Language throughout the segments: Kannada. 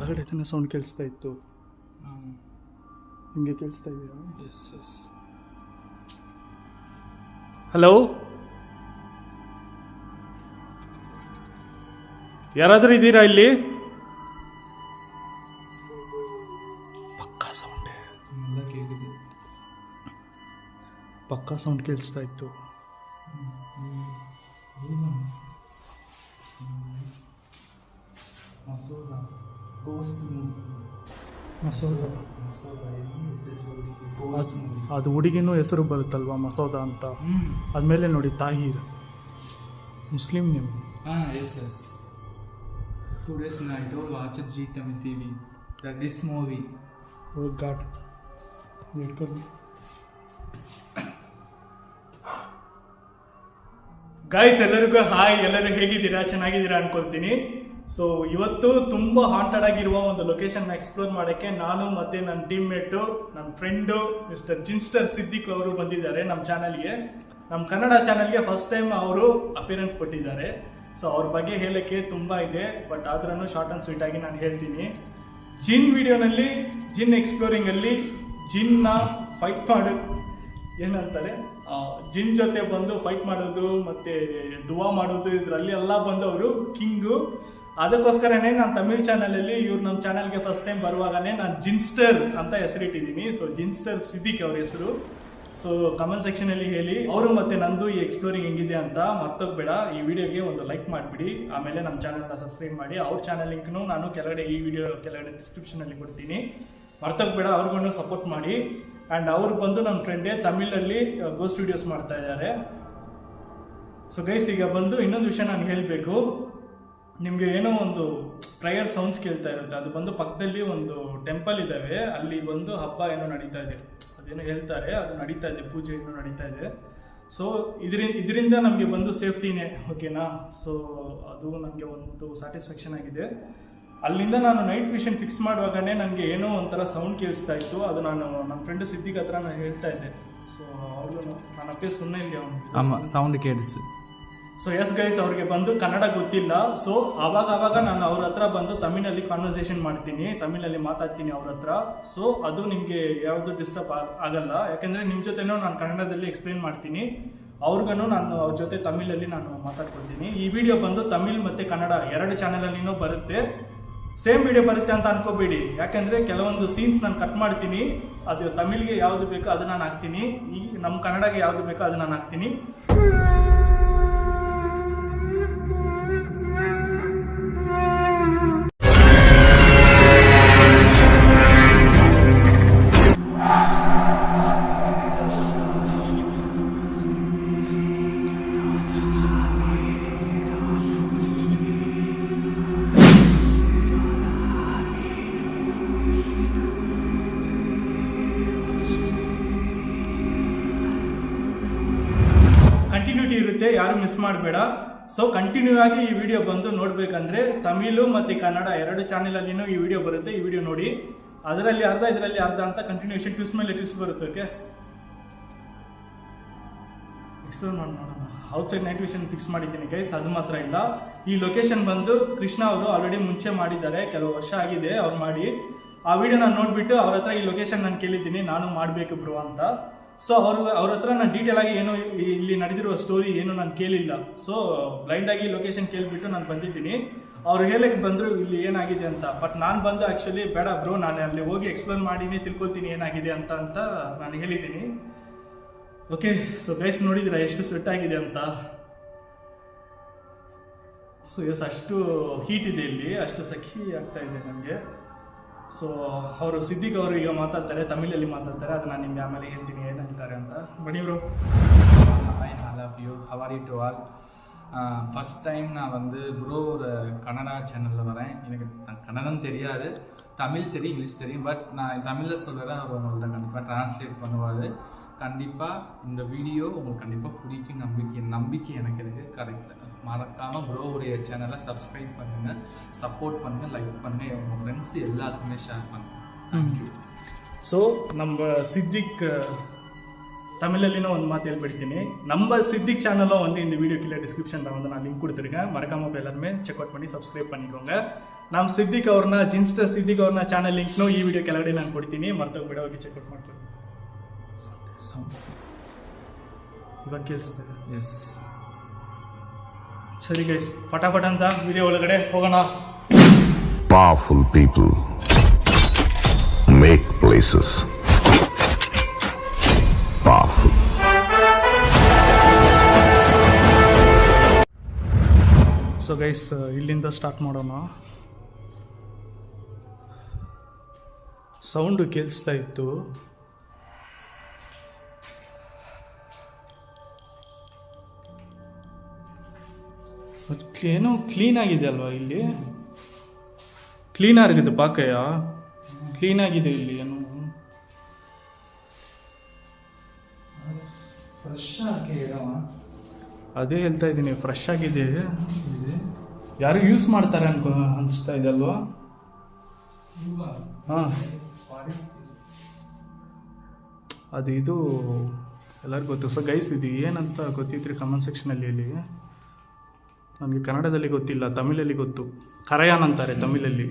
ಕೆಳಗಡೆ ತಾನೇ ಸೌಂಡ್ ಕೇಳಿಸ್ತಾ ಇತ್ತು. ನಿಮಗೆ ಕೇಳಿಸ್ತಾ ಇದೆಯಾ? S S. ಹಲೋ, ಯಾರಾದರೂ ಇದ್ದೀರಾ ಇಲ್ಲಿ? ಪಕ್ಕಾ ಸೌಂಡ್, ಎಲ್ಲ ಕೇಳಿದೆ. ಪಕ್ಕಾ ಸೌಂಡ್ ಕೇಳಿಸ್ತಾ ಇತ್ತು. ಅದು ಹುಡುಗಿನೂ ಹೆಸರು ಬರುತ್ತಲ್ವಾ, ಮಸೋದ ಅಂತ. ಆದಮೇಲೆ ನೋಡಿ Tahir, Muslim name. Yes yes. 2 days I told watch Zee Tamil TV. This movie. Oh God. Guys, ಎಲ್ಲರಿಗೂ ಹಾಯ್. ಎಲ್ಲರೂ ಹೇಗಿದ್ದೀರಾ? ಚೆನ್ನಾಗಿದ್ದೀರಾ ಅನ್ಕೊಳ್ತೀನಿ. ಸೊ ಇವತ್ತು ತುಂಬ ಹಾಂಟೆಡ್ ಆಗಿರುವ ಒಂದು ಲೊಕೇಶನ್ನ ಎಕ್ಸ್ಪ್ಲೋರ್ ಮಾಡೋಕ್ಕೆ ನಾನು ಮತ್ತು ನನ್ನ ಟೀಮ್ಮೇಟು, ನನ್ನ ಫ್ರೆಂಡು ಮಿಸ್ಟರ್ ಜಿನ್ಸ್ಟರ್ ಸಿದ್ದಿಕ್ ಅವರು ಬಂದಿದ್ದಾರೆ ನಮ್ಮ ಚಾನಲ್ಗೆ. ನಮ್ಮ ಕನ್ನಡ ಚಾನಲ್ಗೆ ಫಸ್ಟ್ ಟೈಮ್ ಅವರು ಅಪಿಯರೆನ್ಸ್ ಕೊಟ್ಟಿದ್ದಾರೆ. ಸೊ ಅವ್ರ ಬಗ್ಗೆ ಹೇಳೋಕ್ಕೆ ತುಂಬ ಇದೆ, ಬಟ್ ಆದ್ರೂ ಶಾರ್ಟ್ ಆ್ಯಂಡ್ ಸ್ವೀಟ್ ಆಗಿ ನಾನು ಹೇಳ್ತೀನಿ. ಜಿನ್ ವಿಡಿಯೋನಲ್ಲಿ, ಜಿನ್ ಎಕ್ಸ್ಪ್ಲೋರಿಂಗಲ್ಲಿ ಜಿನ್ನ ಫೈಟ್ ಮಾಡೋದು ಏನಂತಾರೆ, ಜಿನ್ ಜೊತೆ ಬಂದು ಫೈಟ್ ಮಾಡೋದು ಮತ್ತು ದುವಾ ಮಾಡೋದು, ಇದರಲ್ಲಿ ಎಲ್ಲ ಬಂದು ಅವರು ಕಿಂಗು. ಅದಕ್ಕೋಸ್ಕರನೇ ನಾನು ತಮಿಳ್ ಚಾನಲಲ್ಲಿ ಇವ್ರು ನಮ್ಮ ಚಾನಲ್ಗೆ ಫಸ್ಟ್ ಟೈಮ್ ಬರುವಾಗಲೇ ನಾನು ಜಿನ್ಸ್ಟರ್ ಅಂತ ಹೆಸರಿಟ್ಟಿದ್ದೀನಿ. ಸೊ ಜಿನ್ಸ್ಟರ್ ಸಿದ್ದಿಕ್ ಅವ್ರ ಹೆಸರು. ಸೊ ಕಮೆಂಟ್ ಸೆಕ್ಷನಲ್ಲಿ ಹೇಳಿ ಅವರು ಮತ್ತು ನಂದು ಈ ಎಕ್ಸ್ಪ್ಲೋರಿಂಗ್ ಹೆಂಗಿದೆ ಅಂತ. ಮರ್ತೋಗ್ಬೇಡ, ಈ ವಿಡಿಯೋಗೆ ಒಂದು ಲೈಕ್ ಮಾಡಿಬಿಡಿ. ಆಮೇಲೆ ನಮ್ಮ ಚಾನಲ್ನ ಸಬ್ಸ್ಕ್ರೈಬ್ ಮಾಡಿ. ಅವ್ರ ಚಾನಲ್ ಲಿಂಕ್ನು ನಾನು ಕೆಳಗಡೆ ಈ ವಿಡಿಯೋ ಕೆಳಗಡೆ ಡಿಸ್ಕ್ರಿಪ್ಷನಲ್ಲಿ ಕೊಡ್ತೀನಿ. ಮರ್ತೋಗ್ಬೇಡ, ಅವ್ರಿಗೂ ಸಪೋರ್ಟ್ ಮಾಡಿ. ಆ್ಯಂಡ್ ಅವ್ರು ಬಂದು ನಮ್ಮ ಫ್ರೆಂಡೇ ತಮಿಳಲ್ಲಿ ಗೋಸ್ಟ್ ವಿಡಿಯೋಸ್ ಮಾಡ್ತಾ ಇದ್ದಾರೆ. ಸೊ ಗೈಸ್, ಈಗ ಬಂದು ಇನ್ನೊಂದು ವಿಷಯ ನಾನು ಹೇಳಬೇಕು. ನಿಮಗೆ ಏನೋ ಒಂದು ಪ್ರೇಯರ್ ಸೌಂಡ್ಸ್ ಕೇಳ್ತಾ ಇರುತ್ತೆ. ಅದು ಬಂದು ಪಕ್ಕದಲ್ಲಿ ಒಂದು ಟೆಂಪಲ್ ಇದ್ದಾವೆ, ಅಲ್ಲಿ ಬಂದು ಹಬ್ಬ ಏನೋ ನಡೀತಾ ಇದೆ. ಅದೇನೋ ಹೇಳ್ತಾರೆ, ಅದು ನಡೀತಾ ಇದೆ, ಪೂಜೆ ಏನೋ ನಡೀತಾ ಇದೆ. ಸೊ ಇದರಿಂದ ನಮಗೆ ಬಂದು ಸೇಫ್ಟಿನೇ, ಓಕೆನಾ? ಸೊ ಅದು ನನಗೆ ಒಂದು ಸ್ಯಾಟಿಸ್ಫ್ಯಾಕ್ಷನ್ ಆಗಿದೆ. ಅಲ್ಲಿಂದ ನಾನು ನೈಟ್ ವಿಷನ್ ಫಿಕ್ಸ್ ಮಾಡುವಾಗಲೇ ನನಗೆ ಏನೋ ಒಂಥರ ಸೌಂಡ್ ಕೇಳಿಸ್ತಾ ಇತ್ತು. ಅದು ನಾನು ನನ್ನ ಫ್ರೆಂಡು ಸಿದ್ದಿಕ್ ಹತ್ರ ನಾನು ಹೇಳ್ತಾ ಇದ್ದೆ. ಸೊ ಅವರು ನಾನು ಅಪ್ಪೇ ಸುಮ್ಮನೆ ಇಲ್ಲಿ ಅವನು ಸೌಂಡ್ ಕೇಳಿಸು. ಸೊ ಎಸ್ ಗೈಸ್, ಅವ್ರಿಗೆ ಬಂದು ಕನ್ನಡ ಗೊತ್ತಿಲ್ಲ. ಸೊ ಆವಾಗ ನಾನು ಅವ್ರ ಹತ್ರ ಬಂದು ತಮಿಳಲ್ಲಿ ಕಾನ್ವರ್ಸೇಷನ್ ಮಾಡ್ತೀನಿ, ತಮಿಳಲ್ಲಿ ಮಾತಾಡ್ತೀನಿ ಅವ್ರ ಹತ್ರ. ಸೊ ಅದು ನಿಮಗೆ ಯಾವುದು ಡಿಸ್ಟರ್ಬ್ ಆಗಲ್ಲ, ಯಾಕೆಂದರೆ ನಿಮ್ಮ ಜೊತೆನೂ ನಾನು ಕನ್ನಡದಲ್ಲಿ ಎಕ್ಸ್ಪ್ಲೇನ್ ಮಾಡ್ತೀನಿ. ಅವ್ರಿಗೂ ನಾನು ಅವ್ರ ಜೊತೆ ತಮಿಳಲ್ಲಿ ನಾನು ಮಾತಾಡ್ಕೊಳ್ತೀನಿ. ಈ ವಿಡಿಯೋ ಬಂದು ತಮಿಳ್ ಮತ್ತು ಕನ್ನಡ 2 ಚಾನಲಲ್ಲಿನೂ ಬರುತ್ತೆ. ಸೇಮ್ ವಿಡಿಯೋ ಬರುತ್ತೆ ಅಂತ ಅನ್ಕೋಬೇಡಿ, ಯಾಕೆಂದರೆ ಕೆಲವೊಂದು ಸೀನ್ಸ್ ನಾನು ಕಟ್ ಮಾಡ್ತೀನಿ. ಅದು ತಮಿಳ್ಗೆ ಯಾವುದು ಬೇಕೋ ಅದು ನಾನು ಹಾಕ್ತೀನಿ, ಈ ನಮ್ಮ ಕನ್ನಡಗೆ ಯಾವುದು ಬೇಕೋ ಅದು ನಾನು ಹಾಕ್ತೀನಿ. ಕಂಟಿನ್ಯೂಟಿ ಇರುತ್ತೆ, ಯಾರು ಮಿಸ್ ಮಾಡಬೇಡ. ಸೊ ಕಂಟಿನ್ಯೂ ಆಗಿ ಈ ವಿಡಿಯೋ ಬಂದು ನೋಡಬೇಕಂದ್ರೆ ತಮಿಳು ಮತ್ತು ಕನ್ನಡ 2 ಚಾನಲಲ್ಲಿನೂ ಈ ವಿಡಿಯೋ ಬರುತ್ತೆ. ಈ ವಿಡಿಯೋ ನೋಡಿ, ಅದರಲ್ಲಿ ಅರ್ಧ ಇದರಲ್ಲಿ ಅರ್ಧ ಅಂತ ಕಂಟಿನ್ಯೂಷನ್ ಟ್ವಿಸ್ಟ್ ಮೇಲೆ ಟ್ವಿಸ್ಟ್ ಬರುತ್ತೆ. ಓಕೆ, ಎಕ್ಸ್ಪ್ಲೋರ್ ನೋಡೋಣ. ಔಟ್ಸೈಡ್ ನೈಟ್ ವಿಷನ್ ಫಿಕ್ಸ್ ಮಾಡಿದ್ದೀನಿ ಗೈಸ್. ಅದು ಮಾತ್ರ ಇಲ್ಲ, ಈ ಲೊಕೇಶನ್ ಬಂದು ಕೃಷ್ಣ ಅವರು ಆಲ್ರೆಡಿ ಮುಂಚೆ ಮಾಡಿದ್ದಾರೆ, ಕೆಲವು ವರ್ಷ ಆಗಿದೆ ಅವ್ರು ಮಾಡಿ. ಆ ವಿಡಿಯೋ ನಾನು ನೋಡಿಬಿಟ್ಟು ಅವ್ರ ಹತ್ರ ಈ ಲೊಕೇಶನ್ ನಾನು ಕೇಳಿದ್ದೀನಿ, ನಾನು ಮಾಡಬೇಕು ಬ್ರೋ ಅಂತ. ಸೊ ಅವ್ರ ಹತ್ರ ನಾನು ಡೀಟೇಲ್ ಆಗಿ ಏನು ಇಲ್ಲಿ ನಡೆದಿರುವ ಸ್ಟೋರಿ ಏನು ನಾನು ಕೇಳಿಲ್ಲ. ಸೊ ಬ್ಲೈಂಡಾಗಿ ಲೊಕೇಶನ್ ಕೇಳಿಬಿಟ್ಟು ನಾನು ಬಂದಿದ್ದೀನಿ. ಅವ್ರು ಹೇಳಕ್ಕೆ ಬಂದರು ಇಲ್ಲಿ ಏನಾಗಿದೆ ಅಂತ. ಬಟ್ ನಾನು ಬಂದು ಆ್ಯಕ್ಚುಲಿ ಬೇಡ ಬ್ರೋ, ನಾನು ಅಲ್ಲಿ ಹೋಗಿ ಎಕ್ಸ್ಪ್ಲೇನ್ ಮಾಡೀನಿ, ತಿಳ್ಕೊಳ್ತೀನಿ ಏನಾಗಿದೆ ಅಂತ ನಾನು ಹೇಳಿದ್ದೀನಿ. ಓಕೆ, ಸೊ ಗೈಸ್ ನೋಡಿದ್ದೀರಾ ಎಷ್ಟು ಸ್ವೆಟ್ ಆಗಿದೆ ಅಂತ. ಸೊ ಎಸ್, ಅಷ್ಟು ಹೀಟ್ ಇದೆ ಇಲ್ಲಿ, ಅಷ್ಟು ಸಖಿ ಆಗ್ತಾ ಇದೆ ನನಗೆ. ಸೊ ಅವರು ಸಿದ್ದಿಕ್ ಅವರು ಈಗ ಮಾತಾಡ್ತಾರೆ, ತಮಿಳಲ್ಲಿ ಮಾತಾಡ್ತಾರೆ. ಅದು ನಾನು ನಿಮಗೆ ಆಮೇಲೆ ಹೇಳ್ತೀನಿ ಏನು ಹೇಳ್ತಾರೆ ಅಂತ. ಬನ್ನಿ bro. I love you, how are you to all. First time நான் வந்து ப்ரோ ஒரு கன்னடா சேனலில் வரேன். எனக்கு கன்னடம் தெரியாது, தமிழ் தெரியும், இங்கிலீஷ் தெரியும். பட் நான் தமிழில் சொல்கிறேன், அவர் உங்கள்கிட்ட கண்டிப்பாக ட்ரான்ஸ்லேட் பண்ணுவார். கண்டிப்பாக இந்த வீடியோ உங்களுக்கு கண்டிப்பாக பிடிக்கும் நம்பிக்கை எனக்கு இருக்குது. கரெக்டாக மறக்காமல் ப்ரோவுடைய சேனலை சப்ஸ்கிரைப் பண்ணுங்கள், சப்போர்ட் பண்ணுங்கள், லைக் பண்ணுங்கள், உங்கள் ஃப்ரெண்ட்ஸ் எல்லாத்துக்குமே ஷேர் பண்ணுங்கள். தேங்க்யூ. ಸೊ ನಮ್ಮ ಸಿದ್ದಿಕ್ தமிழ்லையும் ಒಂದು ಮಾತು ಹೇಳ್ಬಿಡ್ತೀನಿ. நம்ம சித்திக் சேனலும் வந்து இந்த வீடியோ கீழே டிஸ்கிரிப்ஷனில் வந்து நான் லிங்க் கொடுத்துருக்கேன். மறக்காமல் எல்லாருமே செக் அவுட் பண்ணி சப்ஸ்கிரைப் பண்ணிக்கோங்க. ನಮ್ಮ ಸಿದ್ದಿಕ್ ಅವ್ರನ್ನ ಜಿನ್ಸ್ಟರ್ ಸಿದ್ದಿಕ್ ಅವ್ರನ್ನ ಚಾನಲ್ ಲಿಂಕ್ನು ಈ ವಿಡಿಯೋ ಕೆಳಗಡೆ ನಾನು ಕೊಡ್ತೀನಿ, ಮರ್ತೋಗ್ಬಿಡ, ಹೋಗಿ ಚೆಕ್ಔಟ್ ಮಾಡ್ಕೊಳ್ಳಿ. ಸೌಂಡ್ ಇವಾಗ ಕೇಳಿಸ್ತದೆ. ಎಸ್. ಸರಿ ಗೈಸ್, ಫಟಾಫಟ್ ಅಂತ ವಿಡಿಯೋ ಒಳಗಡೆ ಹೋಗೋಣ. Powerful people make places powerful. So guys, ಇಲ್ಲಿಂದ ಸ್ಟಾರ್ಟ್ ಮಾಡೋಣ. ಸೌಂಡು ಕೇಳಿಸ್ತಾ ಇತ್ತು. ಏನೋ ಕ್ಲೀನ್ ಆಗಿದೆ ಅಲ್ವಾ ಇಲ್ಲಿ? ಕ್ಲೀನ್ ಆಗಿದೆ ಪಾಕಯ್ಯ, ಕ್ಲೀನ್ ಆಗಿದೆ ಇಲ್ಲಿ. ಏನು ಫ್ರೆಶ್ ಆಗಿ ಅದೇ ಹೇಳ್ತಾ ಇದ್ದೀನಿ, ಫ್ರೆಶ್ ಆಗಿದೆ. ಯಾರು ಯೂಸ್ ಮಾಡ್ತಾರೆ ಅನಿಸ್ತಾ ಇದೆ ಅಲ್ವಾ? ಹಾಂ, ಅದು ಇದು ಎಲ್ಲರಿಗೂ ಗೊತ್ತು. ಸೊ ಗೈಸ್, ಇದು ಏನಂತ ಗೊತ್ತಿದ್ರೆ ಕಮೆಂಟ್ ಸೆಕ್ಷನಲ್ಲಿ ಹೇಳಿ. ನನಗೆ ಕನ್ನಡದಲ್ಲಿ ಗೊತ್ತಿಲ್ಲ, ತಮಿಳಲ್ಲಿ ಗೊತ್ತು. ಕರಯಾನ್ ಅಂತಾರೆ ತಮಿಳಲ್ಲಿ.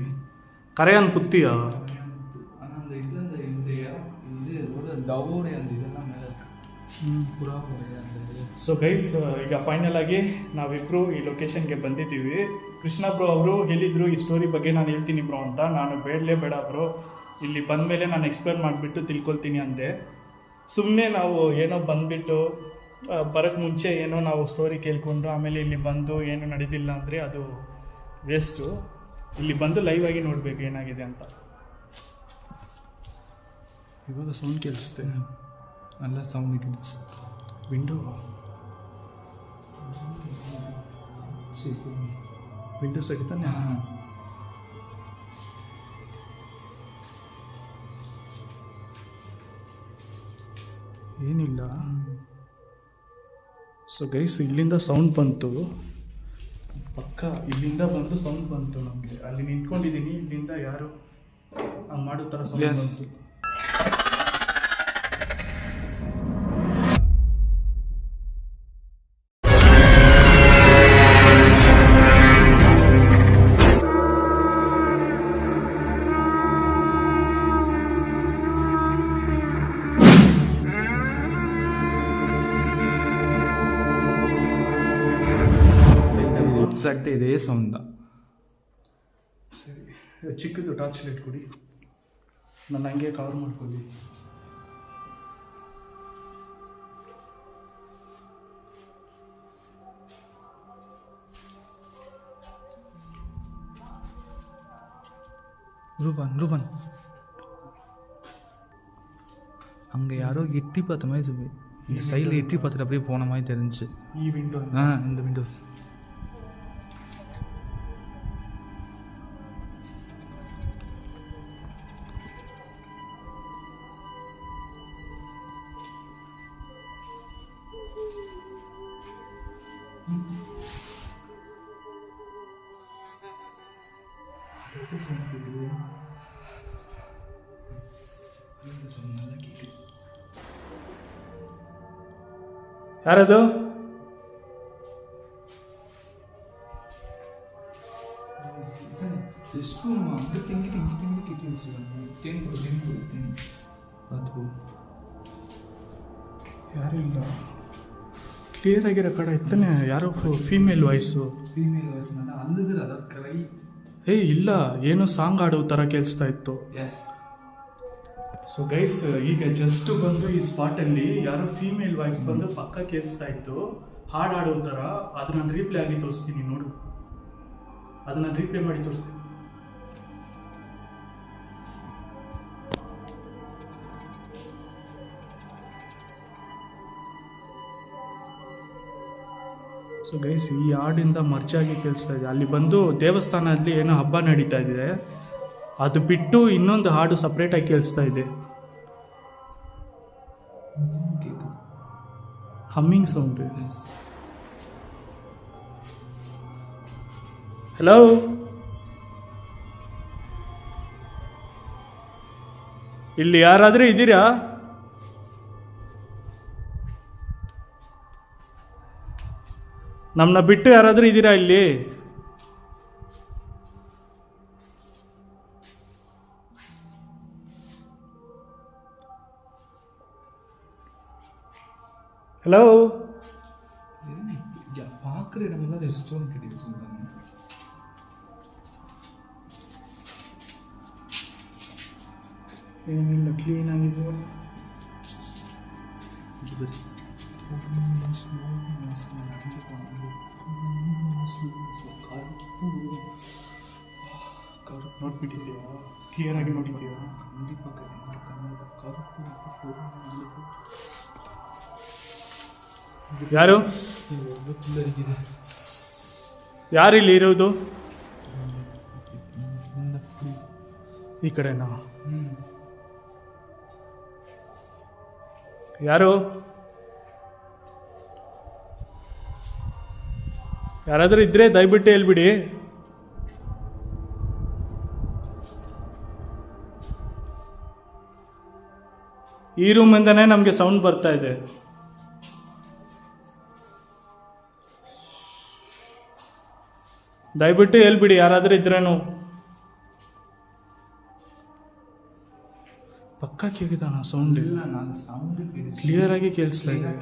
ಕರಯಾನ್ ಪುತ್ತಿಯ. ಸೊ ಗೈಸ್, ಈಗ ಫೈನಲ್ ಆಗಿ ನಾವಿಬ್ರು ಈ ಲೊಕೇಶನ್ಗೆ ಬಂದಿದ್ದೀವಿ. ಕೃಷ್ಣ ಬ್ರೋ ಅವರು ಹೇಳಿದರು ಈ ಸ್ಟೋರಿ ಬಗ್ಗೆ ನಾನು ಹೇಳ್ತೀನಿ ಬ್ರೋ ಅಂತ. ನಾನು ಬೇಡ ಬ್ರೋ, ಇಲ್ಲಿ ಬಂದಮೇಲೆ ನಾನು ಎಕ್ಸ್ಪ್ಲೇನ್ ಮಾಡಿಬಿಟ್ಟು ತಿಳ್ಕೊಳ್ತೀನಿ ಅಂದೆ. ಸುಮ್ಮನೆ ನಾವು ಏನೋ ಬಂದುಬಿಟ್ಟು ಬರೋಕ್ಕೆ ಮುಂಚೆ ಏನೋ ನಾವು ಸ್ಟೋರಿ ಕೇಳ್ಕೊಂಡು ಆಮೇಲೆ ಇಲ್ಲಿ ಬಂದು ಏನು ನಡೆದಿಲ್ಲ ಅಂದರೆ ಅದು ವೇಸ್ಟು. ಇಲ್ಲಿ ಬಂದು ಲೈವ್ ಆಗಿ ನೋಡಬೇಕು ಏನಾಗಿದೆ ಅಂತ. ಇವಾಗ ಸೌಂಡ್ ಕೇಳಿಸುತ್ತೆ. ಎಲ್ಲ ಸೌಂಡ್ ಕೇಳಿಸ್. ವಿಂಡೋ ಸಹಿತಾನೆ. ಏನಿಲ್ಲ. ಸೊ ಗೈಸ್, ಇಲ್ಲಿಂದ ಸೌಂಡ್ ಬಂತು, ಪಕ್ಕ ಇಲ್ಲಿಂದ ಬಂದು ಸೌಂಡ್ ಬಂತು ನಮಗೆ. ಅಲ್ಲಿ ನಿಂತ್ಕೊಂಡಿದ್ದೀನಿ, ಇಲ್ಲಿಂದ ಯಾರು ಹಂಗೆ ಮಾಡೋ ಥರ ಸೌಂಡ್ ಬಂತು. ಎಕ್ಸಾಕ್ಟ್ ಇದೇ ಸೌಂಡ. ಸರಿ, ಚಿಕ್ಕದು ಟಾರ್ಚ್ ಲೈಟ್ ಕೊಡಿ, ನಾನು ಹಂಗೆ ಕವರ್ ಮಾಡ್ಕೊಳ್ಳಿ. ரூபன் அங்கே யாரோ எட்டி பார்த்த மாதிரி சொல்லி இந்த சைடில் எட்டி பார்த்துட்டு அப்படியே போன மாதிரி தெரிஞ்சு. ಈ ವಿಂಡೋ இந்த விண்டோஸ். ಯಾರದು? ಎಷ್ಟು ಅங்கே ತಿಂಗಿಟ್ಟು ಕಿಟ್ಟಿ ವச்சுருக்காங்க. ಅದು ಯಾರಿಲ್ಲ, ಕ್ಲಿಯರ್ ಆಗಿರೋ ಕಡೆ ಇತ್ತಾನೆ. ಯಾರೋ ಫೀಮೇಲ್ ವಾಯ್ಸು. ಫೀಮೇಲ್ ವಾಯ್ಸ್ ಅಲ್ಲಿದ್ರೆ ಅದರ ಕೈ ಇಲ್ಲ, ಏನೋ ಸಾಂಗ್ ಆಡೋ ಥರ ಕೇಳಿಸ್ತಾ ಇತ್ತು. ಎಸ್. ಸೊ ಗೈಸ್, ಈಗ ಜಸ್ಟ್ ಬಂದು ಈ ಸ್ಪಾಟಲ್ಲಿ ಯಾರೋ ಫೀಮೇಲ್ ವಾಯ್ಸ್ ಬಂದು ಪಕ್ಕ ಕೇಳಿಸ್ತಾ ಇತ್ತು, ಹಾಡು ಆಡೋ ಥರ. ಅದು ನಾನು ರೀಪ್ಲೇ ಆಗಿ ತೋರಿಸ್ತೀನಿ ನೋಡು, ಅದು ನಾನು ರೀಪ್ಲೇ ಮಾಡಿ ತೋರಿಸ್ತೀನಿ. ಸೊ ಗೈಸ್, ಈ ಹಾಡಿಂದ ಮರ್ಚಾಗಿ ಕೇಳಿಸ್ತಾ ಇದೆ. ಅಲ್ಲಿ ಬಂದು ದೇವಸ್ಥಾನದಲ್ಲಿ ಏನೋ ಹಬ್ಬ ನಡೀತಾ ಇದೆ, ಅದು ಬಿಟ್ಟು ಇನ್ನೊಂದು ಹಾಡು ಸಪ್ರೇಟಾಗಿ ಕೇಳಿಸ್ತಾ ಇದೆ. Humming sound. ಹಲೋ, ಇಲ್ಲಿ ಯಾರಾದರೂ ಇದ್ದೀರಾ? ನಮ್ಮನ್ನ ಬಿಟ್ಟು ಯಾರಾದರೂ ಇದ್ದೀರಾ ಇಲ್ಲಿ? ஹலோ, பார்க்குற இடமெல்லாம் ரெஸ்டாரண்ட் கிடைச்சிருந்தாங்க. ಏನಿಲ್ಲ, ಕ್ಲೀನ್ ಆಗಿದೆ. ನೋಡ್ಬಿಟ್ಟಿದ್ಯಾ? ಕ್ಲಿಯರ್ ಆಗಿ ನೋಡಿದ್ಯಾ? ಯಾರು ಯಾರಿಲ್ಲಿ ಇರೋದು? ಈ ಕಡೆನಾ? ಯಾರು? ಯಾರಾದರೂ ಇದ್ರೆ ದಯವಿಟ್ಟು ಹೇಳ್ಬಿಡಿ. ಈ ರೂಮಿಂದನೇ ನಮಗೆ ಸೌಂಡ್ ಬರ್ತಾ ಇದೆ. ದಯವಿಟ್ಟು ಹೇಳ್ಬಿಡಿ ಯಾರಾದರೂ ಇದ್ರೇನು. ಪಕ್ಕ ಕೇಳಿದಾನ ಸೌಂಡ್? ಇಲ್ಲ, ನಾನು ಸೌಂಡ್ ಕ್ಲಿಯರ್ ಆಗಿ ಕೇಳಿಸ್ತಾ ಇದೆ.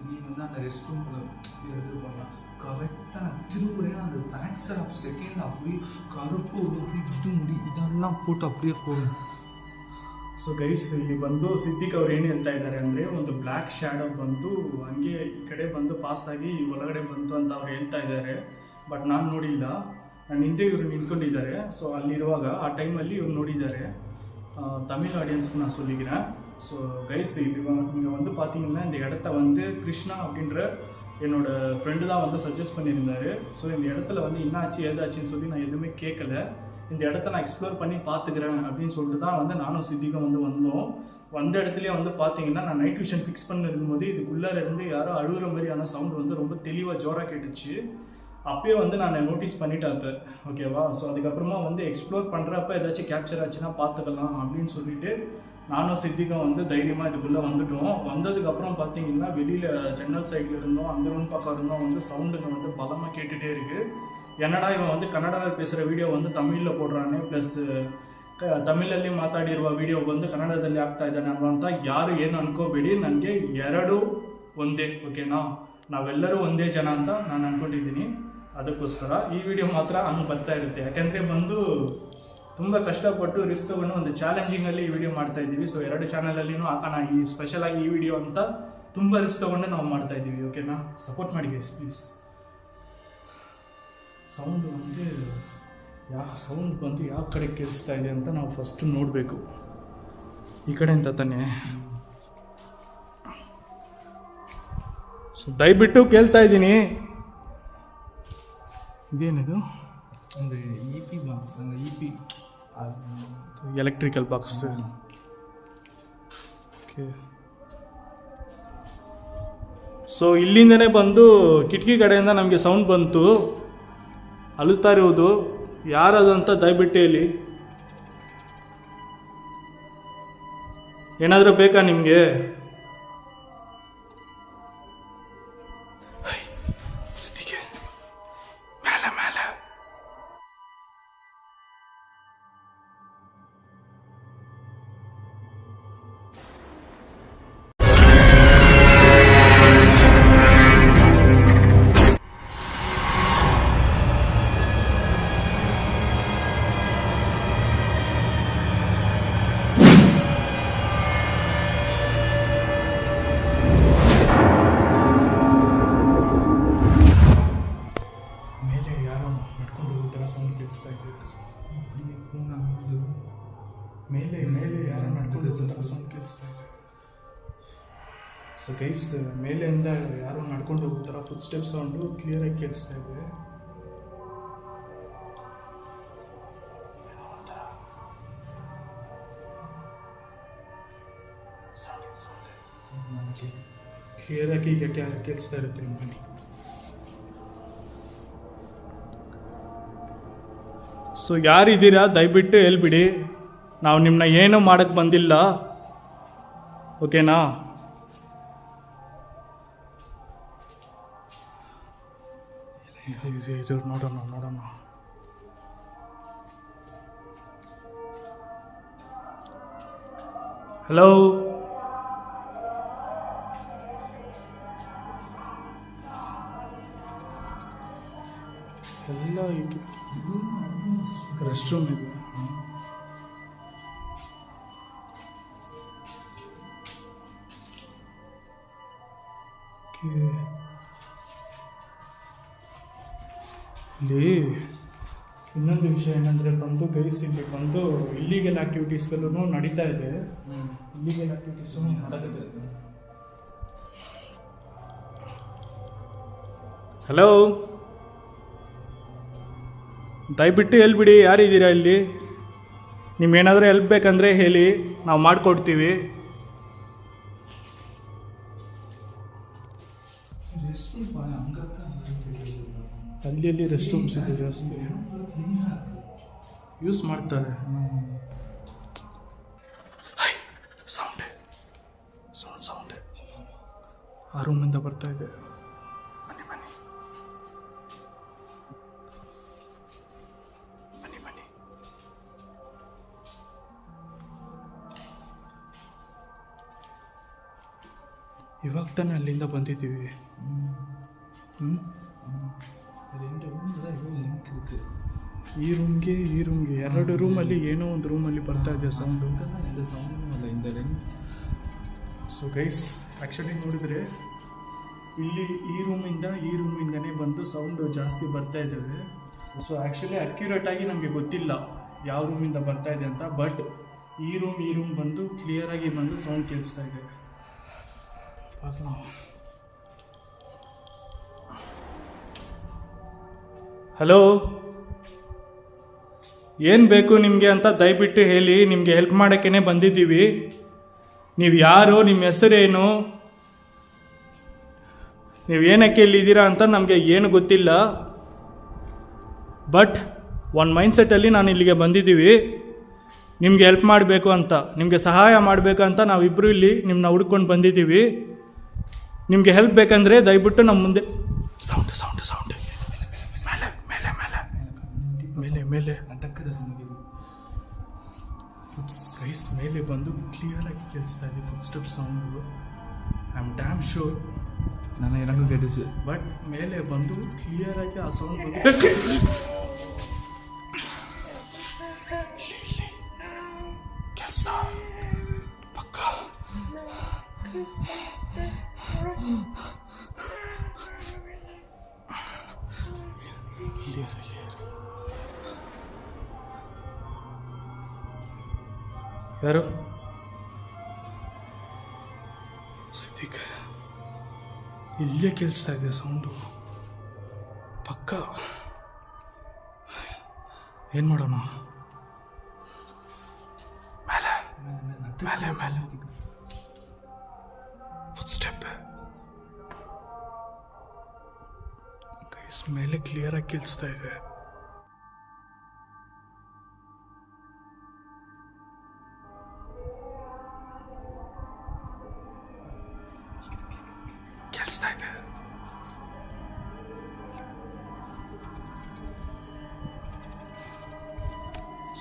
நீ வந்து அந்த ரெஸ்ட் ரூம்ல இது பண்ண கரெக்டாக திரும்புறேன். அந்த ஃபிராக்சர் ஆஃப் செகண்ட் அப்படியே கருப்பு இது முடி இதெல்லாம் போட்டு அப்படியே போகணும். ಸೊ ಗೈಸ್, ಇಲ್ಲಿ ಬಂದು ಸಿದ್ದಿಕ್ ಅವ್ರು ಏನು ಹೇಳ್ತಾ ಇದ್ದಾರೆ ಅಂದರೆ, ಒಂದು ಬ್ಲ್ಯಾಕ್ ಶ್ಯಾಡೋ ಬಂದು ಹಂಗೆ ಈ ಕಡೆ ಬಂದು ಪಾಸ್ ಆಗಿ ಒಳಗಡೆ ಬಂತು ಅಂತ ಅವ್ರು ಹೇಳ್ತಾ ಇದ್ದಾರೆ. ಬಟ್ ನಾನು ನೋಡಿಲ್ಲ, ನನ್ನ ಹಿಂದೆ ಇವರು ನಿಂತ್ಕೊಂಡಿದ್ದಾರೆ. ಸೊ ಅಲ್ಲಿರುವಾಗ ಆ ಟೈಮಲ್ಲಿ ಇವ್ರು ನೋಡಿದ್ದಾರೆ. தமிழ் ஆடியன்ஸ்க்கு நான் சொல்லிக்கிறேன். ஸோ கைஸ், இது இங்கே வந்து பார்த்தீங்கன்னா இந்த இடத்த வந்து கிருஷ்ணா அப்படின்ற என்னோட ஃப்ரெண்டு தான் வந்து சஜஸ்ட் பண்ணியிருந்தாரு. ஸோ இந்த இடத்துல வந்து என்னாச்சு ஏதாச்சுன்னு சொல்லி நான் எதுவுமே கேட்கல. இந்த இடத்த நான் எக்ஸ்ப்ளோர் பண்ணி பார்த்துக்கிறேன் அப்படின்னு சொல்லிட்டு தான் வந்து நானும் சித்திக்கும் வந்து வந்தோம். வந்த இடத்துலேயே வந்து பார்த்தீங்கன்னா நான் நைட் விஷன் ஃபிக்ஸ் பண்ணிருக்கும் போது இதுக்குள்ளே இருந்து யாரோ அழுகிற மாதிரியான சவுண்ட் வந்து ரொம்ப தெளிவாக ஜோராக கேட்டுச்சு. அப்பயே வந்து நான் நோட்டீஸ் பண்ணிட்டேன் அது, ஓகேவா? ஸோ அதுக்கப்புறமா வந்து எக்ஸ்ப்ளோர் பண்ணுறப்ப ஏதாச்சும் கேப்சர் ஆச்சுன்னா பார்த்துக்கலாம் அப்படின்னு சொல்லிட்டு நானும் சித்திக்கும் வந்து தைரியமாக இதுக்குள்ளே வந்துட்டோம். வந்ததுக்கப்புறம் பார்த்தீங்கன்னா வெளியில் ஜன்னல் சைடில் இருந்தோம், அந்த ரூம் பக்கம் இருந்தோம், வந்து சவுண்டுங்க வந்து பலமாக கேட்டுகிட்டே இருக்குது. என்னடா இவன் வந்து ಕನ್ನಡದಲ್ಲಿ பேசுகிற ವಿಡಿಯೋ வந்து ತಮಿಳಲ್ಲಿ போடுறானே, ಪ್ಲಸ್ ತಮಿಳಲ್ಲಿ ಮಾತಾಡಿರುವ ವಿಡಿಯೋ ಬಂದು ಕನ್ನಡದಲ್ಲಿ ಆಗ್ತಾ ಇದ್ದಾನೆ ಅನ್ನುವಂಥ ಯಾರು ಏನು ಅನ್ಕೋಬೇಡಿ. ನನಗೆ ಎರಡು ಒಂದೇ, ಓಕೆನಾ? ನಾವೆಲ್ಲರೂ ಒಂದೇ ಜನ ಅಂತ ನಾನು ಅಂದ್ಕೊಂಡಿದ್ದೀನಿ. ಅದಕ್ಕೋಸ್ಕರ ಈ ವಿಡಿಯೋ ಮಾತ್ರ ಹಂಗೆ ಬರ್ತಾ ಇರುತ್ತೆ. ಯಾಕೆಂದರೆ ಬಂದು ತುಂಬ ಕಷ್ಟಪಟ್ಟು ರಿಸ್ಕ್ ತಗೊಂಡು ಒಂದು ಚಾಲೆಂಜಿಂಗಲ್ಲಿ ಈ ವಿಡಿಯೋ ಮಾಡ್ತಾ ಇದ್ದೀವಿ. ಸೊ 2 ಚಾನಲಲ್ಲಿನೂ ಹಾಕೋಣ ಈ ಸ್ಪೆಷಲಾಗಿ ಈ ವಿಡಿಯೋ ಅಂತ ತುಂಬ ರಿಸ್ಕ್ ತೊಗೊಂಡು ನಾವು ಮಾಡ್ತಾ ಇದ್ದೀವಿ, ಓಕೆನಾ? ಸಪೋರ್ಟ್ ಮಾಡಿ ಗೈಸ್ ಪ್ಲೀಸ್. ಸೌಂಡ್ வந்து ಸೌಂಡ್ ಬಂದು ಯಾವ ಕಡೆ ಕೇಳಿಸ್ತಾ ಇದೆ ಅಂತ ನಾವು ಫಸ್ಟ್ ನೋಡಬೇಕು. ಈ ಕಡೆ ಅಂತ ತಾನೇ? ಸೊ ದಯವಿಟ್ಟು ಕೇಳ್ತಾ ಇದ್ದೀನಿ. ಇದೇನಿದು? அந்த இபி பாக்ஸ், அந்த EB electrical box. Okay. So ಇಲ್ಲಿಂದನೇ ಬಂದು ಕಿಟಕಿ ಕಡೆಯಿಂದ ನಮಗೆ ಸೌಂಡ್ ಬಂತು, ಅಳುತ್ತಾ ಇರುವುದು. ಯಾರದಂತ ದಯವಿಟ್ಟು ಹೇಳಿ. ಏನಾದರೂ ಬೇಕಾ ನಿಮಗೆ? ಮೇಲೆ ಮೇಲೆ ಮೇಲೆ ಮೇಲೆ ಯಾರೋ ನಡ್ಕೊಂಡು ಹೋಗ್ತಾರೆ, ಸೌಂಡ್ ಕೇಳಿಸ್ತಾ ಇದೆ. ಸೊ ಗೈಸ್, ಮೇಲೆಯಿಂದ ಯಾರೋ ನಡ್ಕೊಂಡು ಹೋಗ್ತಾರ, ಫುಟ್ ಸ್ಟೆಪ್ ಸೌಂಡು ಕ್ಲಿಯರಾಗಿ ಕೇಳಿಸ್ತಾ ಇದೆ. ಕ್ಲಿಯರಾಗಿ ಈಗ ಕೇಳಿಸ್ತಾ ಇರುತ್ತೆ ನಿಮ್ಗೆ. ಸೊ ಯಾರಿದ್ದೀರಾ ದಯವಿಟ್ಟು ಹೇಳ್ಬಿಡಿ. ನಾವು ನಿಮ್ಮನ್ನ ಏನೂ ಮಾಡೋಕ್ಕೆ ಬಂದಿಲ್ಲ, ಓಕೆನಾ? ಇದು ನೋಡೋಣ ನೋಡೋಣ. ಹಲೋ ರೆಸ್ಟ್ ರೂಮ್ ಇದೆ. ಇಲ್ಲಿ ಇನ್ನೊಂದು ವಿಷಯ ಏನಂದರೆ ಬಂದು ಗೈಸ್, ಇಲ್ಲಿ ಬಂದು ಇಲ್ಲಿಗಲ್ ಆ್ಯಕ್ಟಿವಿಟೀಸ್ಗಳೂ ನಡೀತಾ ಇದೆ. ಇಲ್ಲಿಗಲ್ ಆ್ಯಕ್ಟಿವಿಟೀಸು ನಡೆದಿದೆ. ಹಲೋ, ದಯವಿಟ್ಟು ಹೇಳ್ಬಿಡಿ ಯಾರಿದ್ದೀರಾ ಇಲ್ಲಿ. ನಿಮ್ಗೇನಾದರೂ ಹೆಲ್ಪ್ ಬೇಕಂದರೆ ಹೇಳಿ, ನಾವು ಮಾಡಿಕೊಡ್ತೀವಿ. ಅಲ್ಲಿ ರೆಸ್ಟ್ ರೂಮ್ಸ್ ಇದೆ ಜಾಸ್ತಿ, ಯೂಸ್ ಮಾಡ್ತಾರೆ. ಸೌಂಡ್ ಆ ರೂಮಿಂದ ಬರ್ತಾ ಇದೆ. ಬನ್ನಿ. ಇವಾಗ ತಾನೇ ಅಲ್ಲಿಂದ ಬಂದಿದ್ದೀವಿ. ಈ ರೂಮ್ಗೆ ಎರಡು ರೂಮಲ್ಲಿ ಏನೋ ಒಂದು ರೂಮಲ್ಲಿ ಬರ್ತಾ ಇದೆ ಸೌಂಡು. ಸೊ ಗೈಸ್, ಆ್ಯಕ್ಚುಲಿ ನೋಡಿದ್ರೆ ಇಲ್ಲಿ ಈ ರೂಮಿಂದನೇ ಬಂದು ಸೌಂಡು ಜಾಸ್ತಿ ಬರ್ತಾ ಇದ್ದಾವೆ. ಸೊ ಆ್ಯಕ್ಚುಲಿ ಅಕ್ಯುರೇಟಾಗಿ ನಮಗೆ ಗೊತ್ತಿಲ್ಲ ಯಾವ ರೂಮಿಂದ ಬರ್ತಾ ಇದೆ ಅಂತ, ಬಟ್ ಈ ರೂಮ್ ಬಂದು ಕ್ಲಿಯರಾಗಿ ಬಂದು ಸೌಂಡ್ ಕೇಳಿಸ್ತಾ ಇದೆ. ಹಲೋ, ಏನು ಬೇಕು ನಿಮಗೆ ಅಂತ ದಯವಿಟ್ಟು ಹೇಳಿ, ನಿಮಗೆ ಹೆಲ್ಪ್ ಮಾಡೋಕ್ಕೇ ಬಂದಿದ್ದೀವಿ. ನೀವು ಯಾರು, ನಿಮ್ಮ ಹೆಸರೇನು, ನೀವು ಏನಕ್ಕೆ ಇಲ್ಲಿದ್ದೀರಾ ಅಂತ ನಮಗೆ ಏನು ಗೊತ್ತಿಲ್ಲ. ಬಟ್ ಒಂದು ಮೈಂಡ್ಸೆಟ್ಟಲ್ಲಿ ನಾನು ಇಲ್ಲಿಗೆ ಬಂದಿದ್ದೀವಿ ನಿಮಗೆ ಹೆಲ್ಪ್ ಮಾಡಬೇಕು ಅಂತ, ನಿಮಗೆ ಸಹಾಯ ಮಾಡಬೇಕು ಅಂತ ನಾವಿಬ್ಬರು ಇಲ್ಲಿ ನಿಮ್ಮನ್ನ ಹುಡ್ಕೊಂಡು ಬಂದಿದ್ದೀವಿ. ನಿಮಗೆ ಹೆಲ್ಪ್ ಬೇಕಂದರೆ ದಯವಿಟ್ಟು ನಮ್ಮ ಮುಂದೆ ಸೌಂಡ್ ಮೇಲೆ ರೈಸ್ ಮೇಲೆ ಬಂದು ಕ್ಲಿಯರಾಗಿ ಕೇಳಿಸ್ತಾ ಇದೆ food step sound. I am dam sure ನಾನು ಏನಕ್ಕೂ ಕೇಳಿಸಿ, ಬಟ್ ಮೇಲೆ ಬಂದು ಕ್ಲಿಯರಾಗಿ ಆ ಸೌಂಡ್ ಬಂದು ಕೇಳಿಸ್ತಾ ಪಕ್ಕ. ಯಾರು? ಸಿದ್ದಿಕ್, ಇಲ್ಲೇ ಕೇಳಿಸ್ತಾ ಇದೆ ಸೌಂಡು ಪಕ್ಕ. ಏನು ಮಾಡೋಣ? ಮೇಲೆ ಫುಟ್ ಸ್ಟೆಪ್ ಗೈಸ್, ಮೇಲೆ ಕ್ಲಿಯರಾಗಿ ಕೇಳಿಸ್ತಾ ಇದೆ.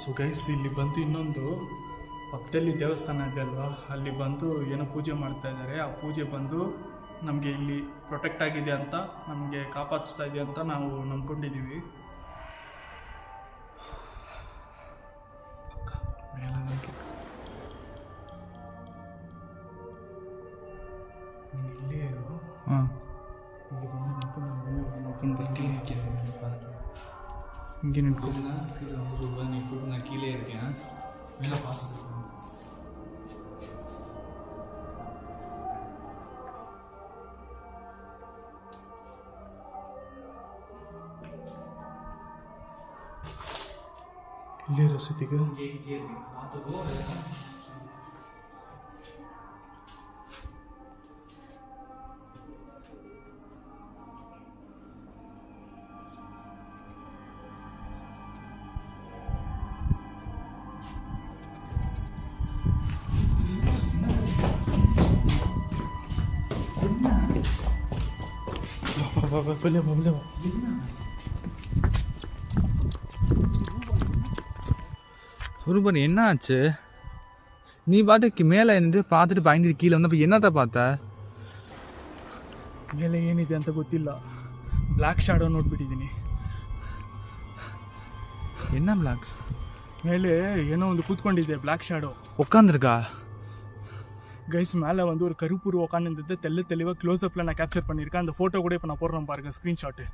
ಸೊ ಗೈಸ್, ಇಲ್ಲಿ ಬಂದು ಇನ್ನೊಂದು ಪಕ್ಕದಲ್ಲಿ ದೇವಸ್ಥಾನ ಇದೆ ಅಲ್ವಾ, ಅಲ್ಲಿ ಬಂದು ಏನೋ ಪೂಜೆ ಮಾಡ್ತಾ ಇದ್ದಾರೆ. ಆ ಪೂಜೆ ಬಂದು ನಮಗೆ ಇಲ್ಲಿ ಪ್ರೊಟೆಕ್ಟ್ ಆಗಿದೆ ಅಂತ, ನಮಗೆ ಕಾಪಾಡಿಸ್ತಾ ಇದೆ ಅಂತ ನಾವು ನಂಬ್ಕೊಂಡಿದ್ದೀವಿ. ಇಲ್ಲೇ ಇರು, ಇಲ್ಲಿ ಬಂದು ನೋಡ್ಕೊಂಡು ಬರ್ತೀನಿ. இங்கே நிற்கும் நான் கீழே இருக்கேன், மேலே பார்த்துட்டு ಇಲ್ಲೇ ರಸೀದಿಗೆ boleh. சுருபன் என்ன ஆச்சு? நீ பாட்டுக்கு மேலே நின்று பார்த்துட்டு பயந்துட்டு கீழே வந்தப்போ என்னத்த பார்த்த? ಮೇಲೆ ಏನಿದೆ ಅಂತ ಗೊತ್ತಿಲ್ಲ, ಬ್ಲ್ಯಾಕ್ ಶಾಡೋ ನೋಡ್ಬಿಟ್ಟಿದ್ದೀನಿ. என்ன பிளாக்? மேலே ಏನೋ ಒಂದು ಕೂತ್ಕೊಂಡಿದೆ ಬ್ಲ್ಯಾಕ್ ஷேடோ உட்காந்துருக்கா? கைஸ் மேலே வந்து ஒரு கருப்புரு உட்காந்துருந்தது தெளிவாக க்ளோஸ்அப்பில் நான் கேப்சர் பண்ணியிருக்கேன். அந்த ஃபோட்டோ கூட இப்போ நான் போடுறேன் பாருங்கள், ஸ்க்ரீன்ஷாட்டு.